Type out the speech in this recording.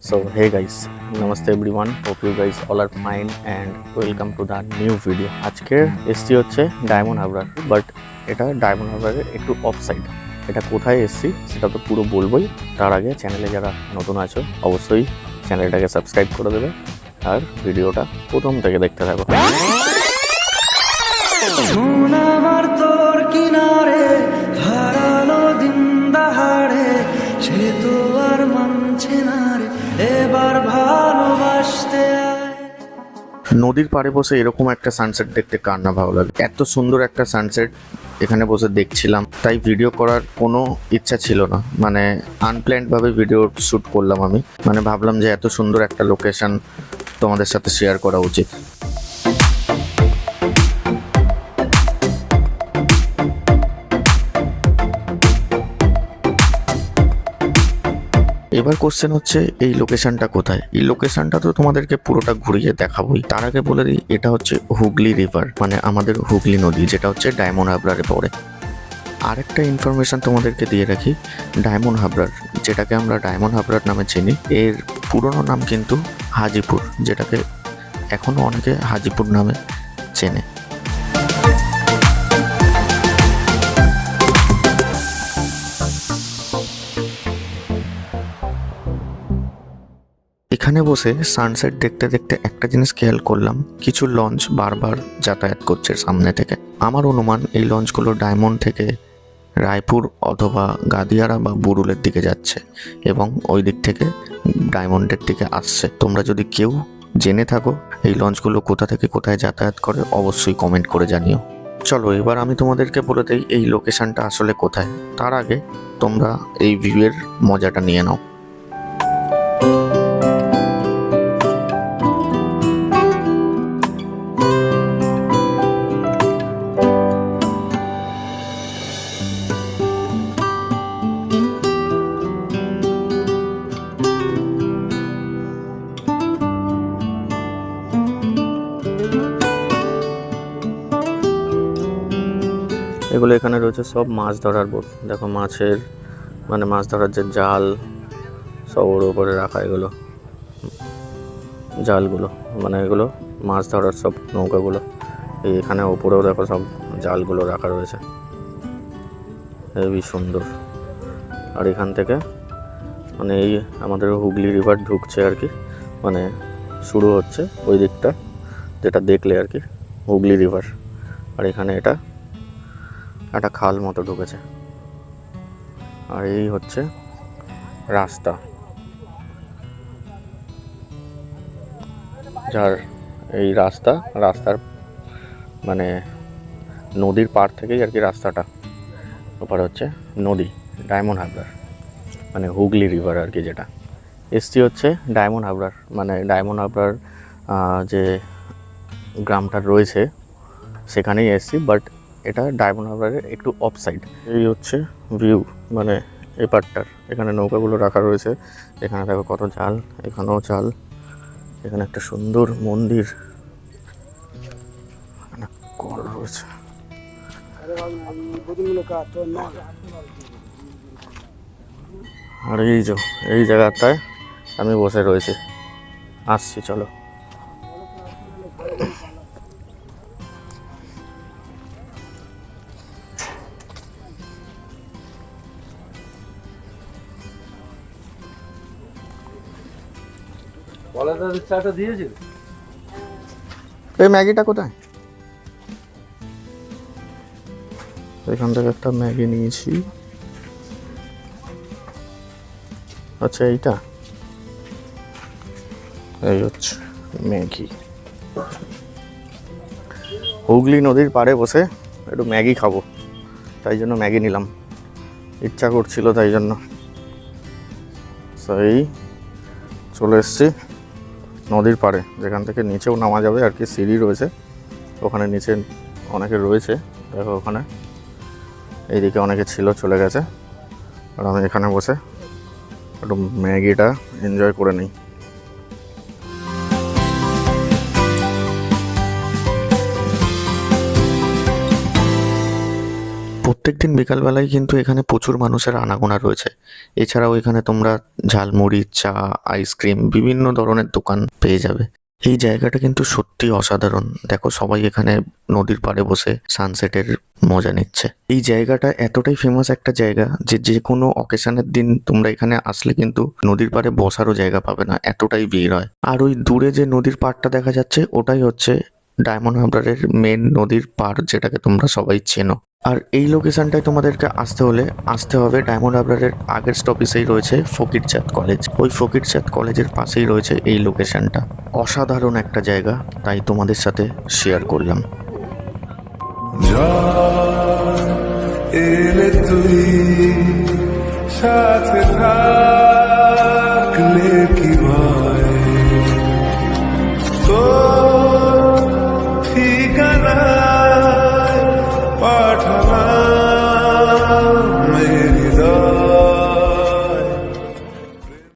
So hey guys, namaste everyone. Hope you guys all are fine and welcome to the new video. আজকের এসছি হচ্ছে diamond Harbour, but এটা diamond হারবারের একটু of side. এটা কোথায় এসছি সেটা তো পুরো বলবোই। তার আগে চ্যানেলে যারা নতুন আছো অবশ্যই চ্যানেলটাকে সাবস্ক্রাইব করে দেবে আর ভিডিওটা প্রথম থেকে দেখতে থাকো। আমার তোর কিনারে হারালো দিন দাহাড়ে, সে তো আর মানছে না রে, এবার ভালোবাসতে নদীর পাড়ে বসে এরকম একটা সানসেট দেখতে কার না ভালো লাগে। এত সুন্দর একটা সানসেট এখানে বসে দেখছিলাম, তাই ভিডিও করার কোনো ইচ্ছা ছিল না। মানে আনপ্ল্যান্ড ভাবে ভিডিও শ্যুট করলাম আমি। মানে ভাবলাম যে এত সুন্দর একটা লোকেশন তোমাদের সাথে শেয়ার করা উচিত। এবার কোশ্চেন হচ্ছে এই লোকেশনটা কোথায়। এই লোকেশনটা তো তোমাদেরকে পুরোটা ঘুরিয়ে দেখাবোই। তার আগে বলে দিই এটা হচ্ছে হুগলি রিভার, মানে আমাদের হুগলি নদী, যেটা হচ্ছে ডায়মন্ড হারবারে পড়ে। আরেকটা ইনফরমেশন তোমাদেরকে দিয়ে রাখি, ডায়মন্ড হারবার যেটাকে আমরা ডায়মন্ড হারবার নামে চিনি, এর পুরনো নাম কিন্তু হাজিপুর, যেটাকে এখনো অনেকে হাজিপুর নামে চেনে। এখানে বসে সানসেট দেখতে দেখতে একটা জিনিস খেয়াল করলাম, কিছু লঞ্চ বারবার যাতায়াত করছে সামনে থেকে। আমার অনুমান এই লঞ্চগুলো ডায়মন্ড থেকে রায়পুর অথবা গাদিয়ারা বা বুরুলের দিকে যাচ্ছে এবং ওই দিক থেকে ডায়মন্ডের দিকে আসছে। তোমরা যদি কেউ জেনে থাকো এই লঞ্চগুলো কোথা থেকে কোথায় যাতায়াত করে অবশ্যই কমেন্ট করে জানিও। চলো এবার আমি তোমাদেরকে বলে দিই এই লোকেশনটা আসলে কোথায়। তার আগে তোমরা এই ভিউয়ের মজাটা নিয়ে নাও। এগুলো এখানে রয়েছে সব মাছ ধরার বোট। দেখো মাছের মানে মাছ ধরার যে জাল সব ওর উপরে রাখা, এগুলো জালগুলো, মানে এগুলো মাছ ধরার সব নৌকাগুলো। এই এখানে ওপরেও দেখো সব জালগুলো রাখা রয়েছে, হেবি সুন্দর। আর এখান থেকে মানে এই আমাদের হুগলি রিভার ঢুকছে আর কি, মানে শুরু হচ্ছে ওই দিকটা যেটা দেখলে আর কি হুগলি রিভার। আর এখানে এটা একটা খাল মতো ঢুকেছে। আর এই হচ্ছে রাস্তা, যার এই রাস্তার মানে নদীর পাড় থেকেই আর কি রাস্তাটা। ওপারে হচ্ছে নদী, ডায়মন্ড হারবার মানে হুগলি রিভার আর কি। যেটা এসছি হচ্ছে ডায়মন্ড হারবার, মানে ডায়মন্ড হারবার যে গ্রামটা রয়েছে সেখানেই এসছি, বাট এটা ডায়মন্ড হারবারের একটু অফ সাইড। এই হচ্ছে ভিউ, মানে এই পার্টটার। এখানে নৌকাগুলো রাখা রয়েছে, এখানে দেখো কত জাল, এখানেও জাল। এখানে একটা সুন্দর মন্দির, এখানে কল রয়েছে। আর এই যে এই জায়গাটায় আমি বসে রয়েছি, আসছি চলো। এই ম্যাগিটা কোথায়? এখান থেকে একটা ম্যাগি নিয়েছি। আচ্ছা এইটা, এই হচ্ছে ম্যাগি। হুগলি নদীর পাড়ে বসে একটু ম্যাগি খাবো, তাই জন্য ম্যাগি নিলাম, ইচ্ছা করছিল তাই জন্য। সেই চলে এসছি নদীর পাড়ে, যেখান থেকে নিচেও নামা যাবে আর কি, সিঁড়ি রয়েছে ওখানে। নিচে অনেকে রয়েছে, দেখো ওখানে এইদিকে অনেকে ছিল, চলে গেছে। আর আমি এখানে বসে একটু ম্যাগিটা এনজয় করে নিই। প্রত্যেকদিন বিকালবেলায় কিন্তু এখানে প্রচুর মানুষের আনাগোনা রয়েছে। এছাড়াও এখানে তোমরা ঝালমুড়ি, চা, আইসক্রিম বিভিন্ন ধরনের দোকান পেয়ে যাবে। এই জায়গাটা কিন্তু সত্যি অসাধারণ। দেখো সবাই এখানে নদীর পাড়ে বসে সানসেটের মজা নিচ্ছে। এই জায়গাটা এতটাই ফেমাস একটা জায়গা যে যে কোনো অকেশনের দিন তোমরা এখানে আসলে কিন্তু নদীর পাড়ে বসারও জায়গা পাবে না, এতটাই ভিড় হয়। আর ওই দূরে যে নদীর পাড়টা দেখা যাচ্ছে ওটাই হচ্ছে ডায়মন্ড হারবারের মেন নদীর পাড়, যেটাকে তোমরা সবাই চেনো। আর এই লোকেশনটায় তোমাদেরকে আসতে হবে ডায়মন্ড হারবারের আগের স্টপেজেই রয়েছে ফকিরচাঁদ কলেজ। ওই ফকিরচাঁদ কলেজের পাশেই রয়েছে এই লোকেশনটা। অসাধারণ একটা জায়গা, তাই তোমাদের সাথে শেয়ার করলাম। এলে তুই সাথে থাকলে কি